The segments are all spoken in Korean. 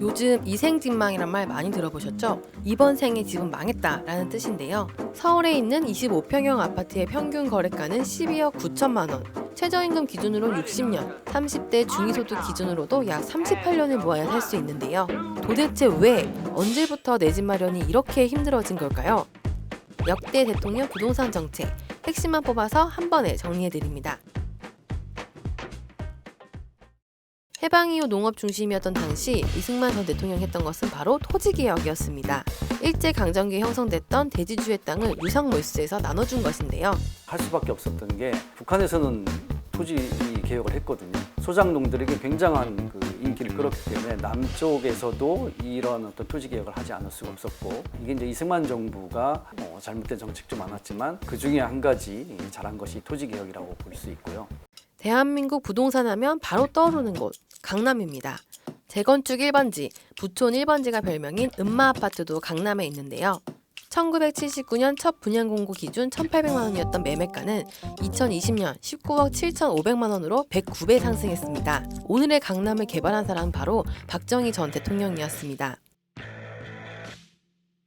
요즘 이생진망이란 말 많이 들어보셨죠? 이번 생에 집은 망했다라는 뜻인데요. 서울에 있는 25평형 아파트의 평균 거래가는 12억 9천만 원, 최저임금 기준으로 60년, 30대 중위소득 기준으로도 약 38년을 모아야 살 수 있는데요. 도대체 왜, 언제부터 내 집 마련이 이렇게 힘들어진 걸까요? 역대 대통령 부동산 정책, 핵심만 뽑아서 한 번에 정리해드립니다. 해방 이후 농업 중심이었던 당시 이승만 전 대통령이 했던 것은 바로 토지개혁이었습니다. 일제강점기에 형성됐던 대지주의 땅을 유상몰수에서 나눠준 것인데요. 할 수밖에 없었던 게 북한에서는 토지 개혁을 했거든요. 소작농들에게 굉장한 인기를 끌었기 때문에 남쪽에서도 이런 어떤 토지 개혁을 하지 않을 수가 없었고, 이게 이제 이승만 정부가 잘못된 정책도 많았지만 그 중에 한 가지 잘한 것이 토지 개혁이라고 볼 수 있고요. 대한민국 부동산 하면 바로 떠오르는 곳, 강남입니다. 재건축 1번지, 부촌 1번지가 별명인 음마아파트도 강남에 있는데요. 1979년 첫 분양 공고 기준 1,800만 원이었던 매매가는 2020년 19억 7,500만 원으로 109배 상승했습니다. 오늘의 강남을 개발한 사람은 바로 박정희 전 대통령이었습니다.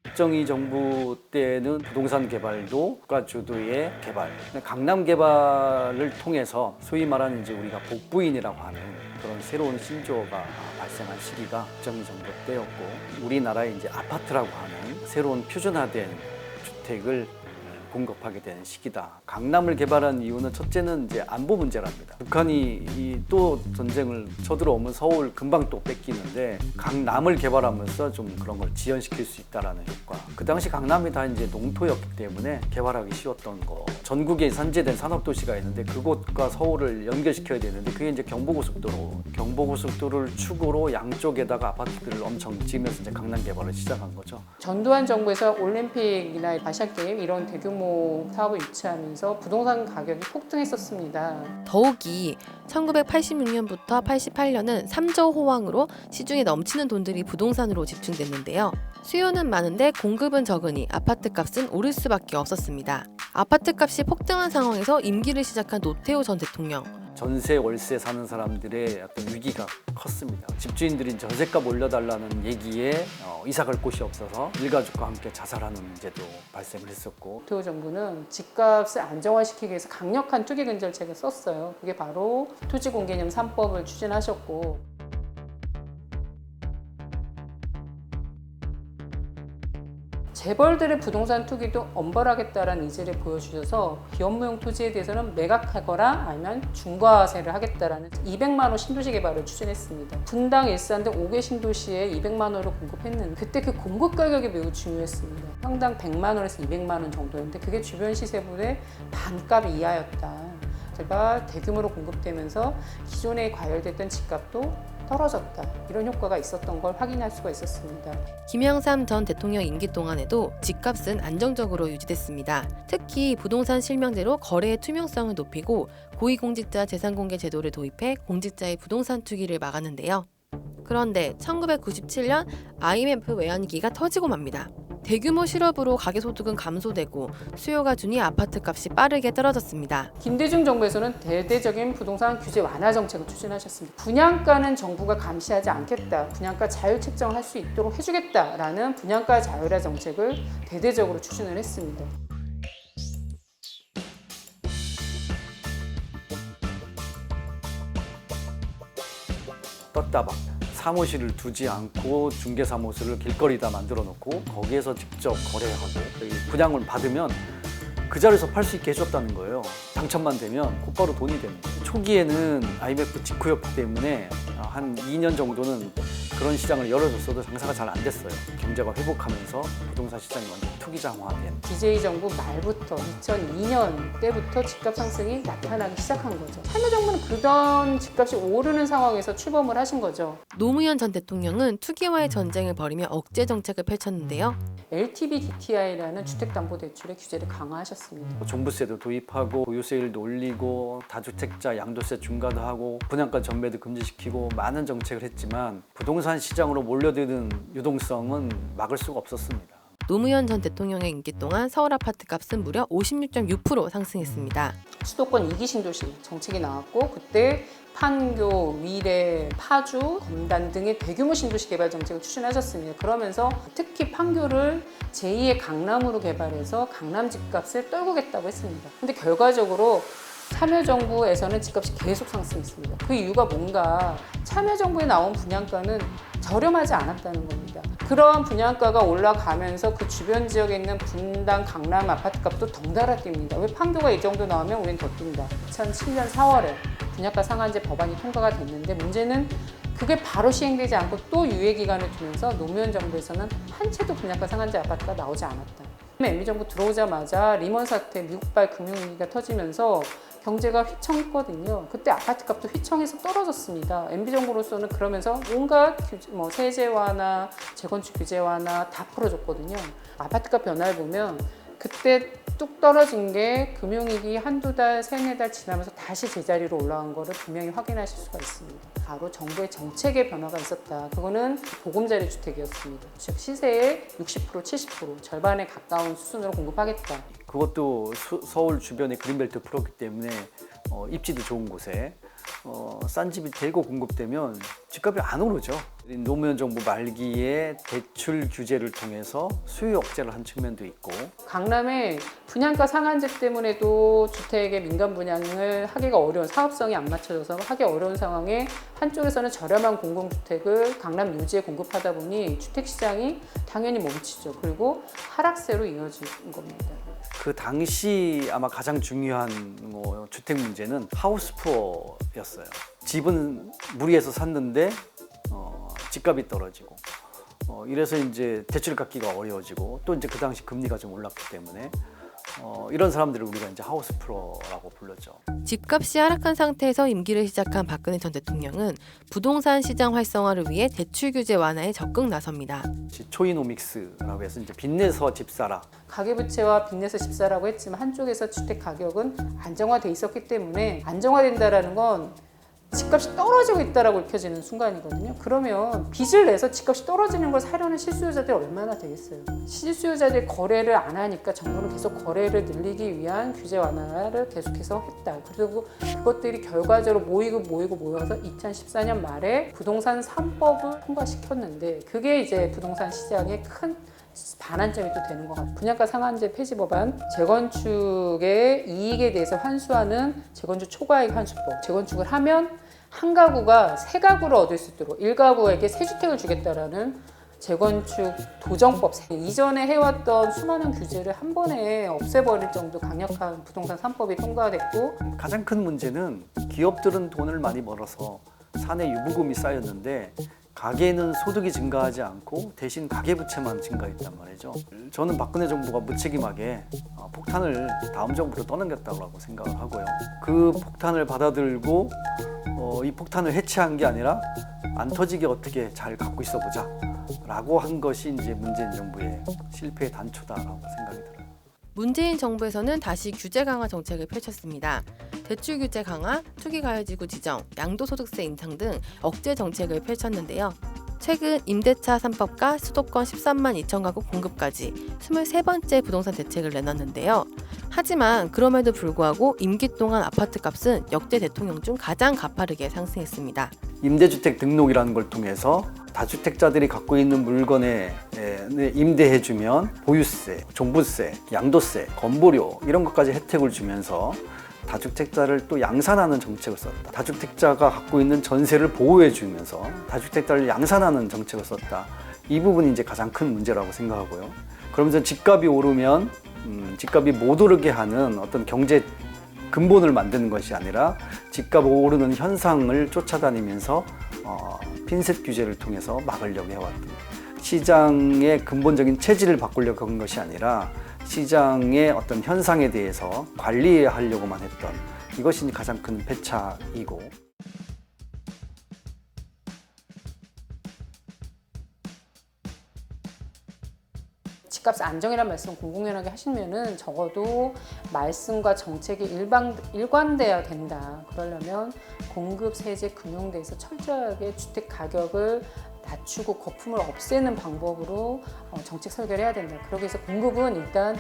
박정희 정부 때는 부동산 개발도 국가 주도의 개발, 강남 개발을 통해서 소위 말하는 이제 우리가 복부인이라고 하는 그런 새로운 신조어가 발생한 시기가 박정희 정부 때였고, 우리나라의 이제 아파트라고 하는 새로운 표준화된 주택을 공급하게 되는 시기다. 강남을 개발한 이유는 첫째는 이제 안보 문제랍니다. 북한이 또 전쟁을 쳐들어오면 서울 금방 또 뺏기는데 강남을 개발하면서 좀 그런 걸 지연시킬 수 있다라는 효과. 그 당시 강남이 다 이제 농토였기 때문에 개발하기 쉬웠던 거. 전국에 산재된 산업도시가 있는데 그곳과 서울을 연결시켜야 되는데 그게 이제 경부고속도로를 축으로 양쪽에다가 아파트들을 엄청 지으면서 이제 강남 개발을 시작한 거죠. 전두환 정부에서 올림픽이나 아시안게임 이런 대규모 사업을 유치하면서 부동산 가격이 폭등했었습니다. 더욱이 1986년부터 88년은 3조 호황으로 시중에 넘치는 돈들이 부동산으로 집중됐는데요. 수요는 많은데 공급은 적으니 아파트 값은 오를 수밖에 없었습니다. 아파트 값이 폭등한 상황에서 임기를 시작한 노태우 전 대통령. 전세, 월세 사는 사람들의 어떤 위기가 컸습니다. 집주인들이 전세값 올려달라는 얘기에 이사 갈 곳이 없어서 일가족과 함께 자살하는 문제도 발생을 했었고, 노태우 정부는 집값을 안정화시키기 위해서 강력한 투기 근절책을 썼어요. 그게 바로 토지공개념 3법을 추진하셨고, 재벌들의 부동산 투기도 엄벌하겠다라는 의지를 보여주셔서 비업무용 토지에 대해서는 매각하거나 아니면 중과세를 하겠다라는 200만 호 신도시 개발을 추진했습니다. 분당, 일산 등 5개 신도시에 200만 호를 공급했는데 그때 그 공급 가격이 매우 중요했습니다. 평당 100만 원에서 200만 원 정도였는데 그게 주변 시세보다 반값 이하였다. 제가 대규모로 공급되면서 기존에 과열됐던 집값도 떨어졌다. 이런 효과가 있었던 걸 확인할 수가 있었습니다. 김영삼 전 대통령 임기 동안에도 집값은 안정적으로 유지됐습니다. 특히 부동산 실명제로 거래의 투명성을 높이고 고위공직자 재산공개 제도를 도입해 공직자의 부동산 투기를 막았는데요. 그런데 1997년 IMF 외환위기가 터지고 맙니다. 대규모 실업으로 가계소득은 감소되고 수요가 주니 아파트값이 빠르게 떨어졌습니다. 김대중 정부에서는 대대적인 부동산 규제 완화 정책을 추진하셨습니다. 분양가는 정부가 감시하지 않겠다. 분양가 자율 책정을 할 수 있도록 해주겠다라는 분양가 자율화 정책을 대대적으로 추진을 했습니다. 떴다박. 사무실을 두지 않고 중개사무소를 길거리에다 만들어 놓고 거기에서 직접 거래하고 분양을 받으면 그 자리에서 팔 수 있게 해줬다는 거예요. 당첨만 되면 곧바로 돈이 됩니다. 초기에는 IMF 직후였기 때문에 한 2년 정도는 그런 시장을 열어줬어도 장사가 잘 안 됐어요. 경제가 회복하면서 부동산 시장이 완전 투기장화된. DJ 정부 말부터 2002년 때부터 집값 상승이 나타나기 시작한 거죠. 참여정부는 그런 집값이 오르는 상황에서 출범을 하신 거죠. 노무현 전 대통령은 투기와의 전쟁을 벌이며 억제 정책을 펼쳤는데요. LTV DTI라는 주택담보대출의 규제를 강화하셨습니다. 종부세도 도입하고 보유세율도 올리고 다주택자 양도세 중과도 하고 분양가 전매도 금지시키고 많은 정책을 했지만 부동산 시장으로 몰려드는 유동성은 막을 수가 없었습니다. 노무현 전 대통령의 임기 동안 서울 아파트 값은 무려 56.6% 상승했습니다. 수도권 2기 신도시 정책이 나왔고 그때 판교, 위례, 파주, 검단 등의 대규모 신도시 개발 정책을 추진하셨습니다. 그러면서 특히 판교를 제2의 강남으로 개발해서 강남 집값을 떨구겠다고 했습니다. 근데 결과적으로 참여정부에서는 집값이 계속 상승했습니다. 그 이유가 뭔가 참여정부에 나온 분양가는 저렴하지 않았다는 겁니다. 그러한 분양가가 올라가면서 그 주변 지역에 있는 분당, 강남 아파트값도 덩달아 뜁니다. 왜 판교가 이 정도 나오면 우린 더 뛴다. 2007년 4월에 분양가 상한제 법안이 통과가 됐는데 문제는 그게 바로 시행되지 않고 또 유예기간을 두면서 노무현 정부에서는 한 채도 분양가 상한제 아파트가 나오지 않았다. MB정부 들어오자마자 리먼 사태, 미국발 금융위기가 터지면서 경제가 휘청했거든요. 그때 아파트값도 휘청해서 떨어졌습니다. MB정부로서는 그러면서 온갖 세제 완화, 재건축 규제 완화 다 풀어줬거든요. 아파트값 변화를 보면 그때 뚝 떨어진 게 금융위기 한두 달, 세네 달 지나면서 다시 제자리로 올라간 거를 분명히 확인하실 수가 있습니다. 바로 정부의 정책의 변화가 있었다. 그거는 보금자리 주택이었습니다. 즉 시세의 60%, 70% 절반에 가까운 수준으로 공급하겠다. 그것도 서울 주변에 그린벨트 풀었기 때문에 입지도 좋은 곳에 싼 집이 대거 공급되면 집값이 안 오르죠. 노무현 정부 말기에 대출 규제를 통해서 수요 억제를 한 측면도 있고 강남에 분양가 상한제 때문에도 주택의 민간 분양을 하기가 어려운 사업성이 안 맞춰져서 하기 어려운 상황에 한쪽에서는 저렴한 공공주택을 강남 요지에 공급하다 보니 주택시장이 당연히 멈추죠. 그리고 하락세로 이어진 겁니다. 그 당시 아마 가장 중요한 주택 문제는 하우스 푸어였어요. 집은 무리해서 샀는데 집값이 떨어지고 이래서 이제 대출 갚기가 어려워지고 또 이제 그 당시 금리가 좀 올랐기 때문에 이런 사람들을 우리가 이제 하우스 푸어라고 불렀죠. 집값이 하락한 상태에서 임기를 시작한 박근혜 전 대통령은 부동산 시장 활성화를 위해 대출 규제 완화에 적극 나섭니다. 초이노믹스라고 해서 이제 빚내서 집 사라. 가계부채와 빚내서 집 사라고 했지만 한쪽에서 주택 가격은 안정화돼 있었기 때문에 안정화된다라는 건 집값이 떨어지고 있다라고 읽혀지는 순간이거든요. 그러면 빚을 내서 집값이 떨어지는 걸 사려는 실수요자들이 얼마나 되겠어요. 실수요자들이 거래를 안 하니까 정부는 계속 거래를 늘리기 위한 규제 완화를 계속해서 했다. 그리고 그것들이 결과적으로 모여서 2014년 말에 부동산 3법을 통과시켰는데 그게 이제 부동산 시장의 큰 반환점이 또 되는 것 같아요. 분양가 상한제 폐지 법안, 재건축의 이익에 대해서 환수하는 재건축 초과이익 환수법. 재건축을 하면 한 가구가 세 가구를 얻을 수 있도록 1가구에게 세 주택을 주겠다라는 재건축 도정법. 이전에 해왔던 수많은 규제를 한 번에 없애버릴 정도 강력한 부동산 3법이 통과됐고 가장 큰 문제는 기업들은 돈을 많이 벌어서 사내 유보금이 쌓였는데 가계는 소득이 증가하지 않고 대신 가계부채만 증가했단 말이죠. 저는 박근혜 정부가 무책임하게 폭탄을 다음 정부로 떠넘겼다고 생각을 하고요. 그 폭탄을 받아들고 이 폭탄을 해체한 게 아니라 안 터지게 어떻게 잘 갖고 있어 보자 라고 한 것이 이제 문재인 정부의 실패의 단초다라고 생각이 들어요. 문재인 정부에서는 다시 규제 강화 정책을 펼쳤습니다. 대출 규제 강화, 투기가해지구 지정, 양도소득세 인상 등 억제 정책을 펼쳤는데요. 최근 임대차 3법과 수도권 13만 2천 가구 공급까지 23번째 부동산 대책을 내놨는데요. 하지만 그럼에도 불구하고 임기 동안 아파트값은 역대 대통령 중 가장 가파르게 상승했습니다. 임대주택 등록이라는 걸 통해서 다주택자들이 갖고 있는 물건에 임대해주면 보유세, 종부세, 양도세, 건보료 이런 것까지 혜택을 주면서 다주택자를 또 양산하는 정책을 썼다. 다주택자가 갖고 있는 전세를 보호해주면서 다주택자를 양산하는 정책을 썼다. 이 부분이 이제 가장 큰 문제라고 생각하고요. 그러면서 집값이 오르면 집값이 못 오르게 하는 어떤 경제 근본을 만드는 것이 아니라 집값 오르는 현상을 쫓아다니면서 핀셋 규제를 통해서 막으려고 해왔던 시장의 근본적인 체질을 바꾸려고 한 것이 아니라 시장의 어떤 현상에 대해서 관리하려고만 했던 이것이 가장 큰 패착이고 집값 안정이란 말씀 공공연하게 하시면은 적어도 말씀과 정책이 일관돼야 된다. 그러려면 공급, 세제, 금융대에서 철저하게 주택 가격을 낮추고 거품을 없애는 방법으로 정책 설계를 해야 된다. 그러기 위해서 공급은 일단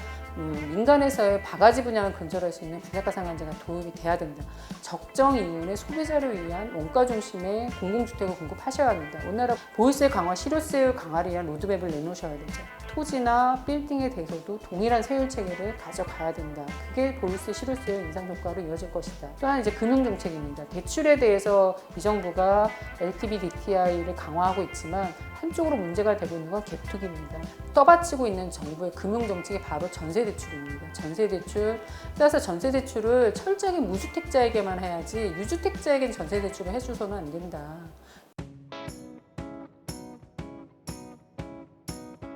민간에서의 바가지 분양을 근절할 수 있는 분양가 상한제가 도입이 돼야 된다. 적정 이윤의 소비자를 위한 원가 중심의 공공주택을 공급하셔야 합니다. 우리나라 보유세 강화, 실효세 강화를 위한 로드맵을 내놓으셔야 되죠. 토지나 빌딩에 대해서도 동일한 세율 체계를 가져가야 된다. 그게 보유세, 실효세 인상 효과로 이어질 것이다. 또한 이제 금융정책입니다. 대출에 대해서 이 정부가 LTV, DTI를 강화하고 있지만 한쪽으로 문제가 되고 있는 건 갭투기입니다. 떠받치고 있는 정부의 금융정책이 바로 전세대출입니다. 전세대출, 따라서 전세대출을 철저하게 무주택자에게만 해야지 유주택자에겐 전세대출을 해줘서는 안 된다.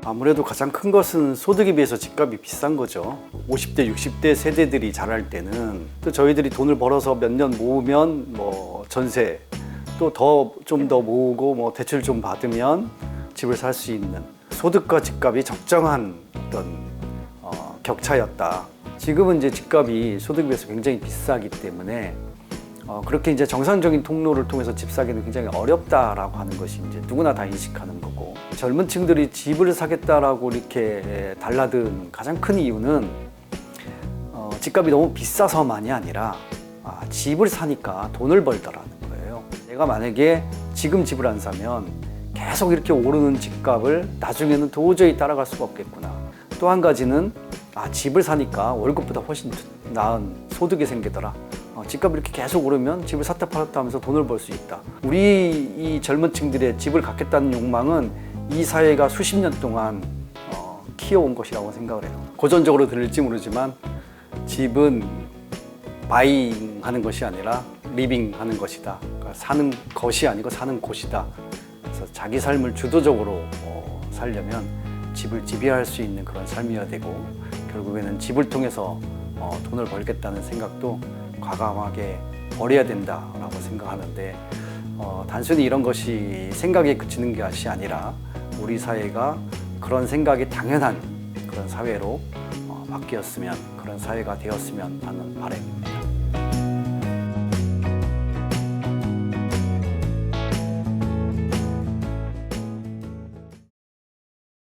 아무래도 가장 큰 것은 소득에 비해서 집값이 비싼 거죠. 50대, 60대 세대들이 자랄 때는 또 저희들이 돈을 벌어서 몇 년 모으면 뭐 전세 또 좀 더 모으고 뭐 대출 좀 받으면 집을 살 수 있는 소득과 집값이 적정한 어떤 격차였다. 지금은 이제 집값이 소득에 비해서 굉장히 비싸기 때문에 그렇게 이제 정상적인 통로를 통해서 집 사기는 굉장히 어렵다라고 하는 것이 이제 누구나 다 인식하는 거고, 젊은 층들이 집을 사겠다라고 이렇게 달라든 가장 큰 이유는 집값이 너무 비싸서만이 아니라 집을 사니까 돈을 벌더라는 거예요. 내가 만약에 지금 집을 안 사면 계속 이렇게 오르는 집값을 나중에는 도저히 따라갈 수가 없겠구나. 또 한 가지는 집을 사니까 월급보다 훨씬 나은 소득이 생기더라. 집값이 이렇게 계속 오르면 집을 샀다 팔았다 하면서 돈을 벌 수 있다. 우리 이 젊은 층들의 집을 갖겠다는 욕망은 이 사회가 수십 년 동안 키워온 것이라고 생각을 해요. 고전적으로 들릴지 모르지만 집은 바잉 하는 것이 아니라 리빙 하는 것이다. 그러니까 사는 것이 아니고 사는 곳이다. 그래서 자기 삶을 주도적으로 살려면 집을 지배할 수 있는 그런 삶이어야 되고, 결국에는 집을 통해서 돈을 벌겠다는 생각도 과감하게 버려야 된다라고 생각하는데, 단순히 이런 것이 생각에 그치는 것이 아니라 우리 사회가 그런 생각이 당연한 그런 사회로 바뀌었으면, 그런 사회가 되었으면 하는 바람입니다.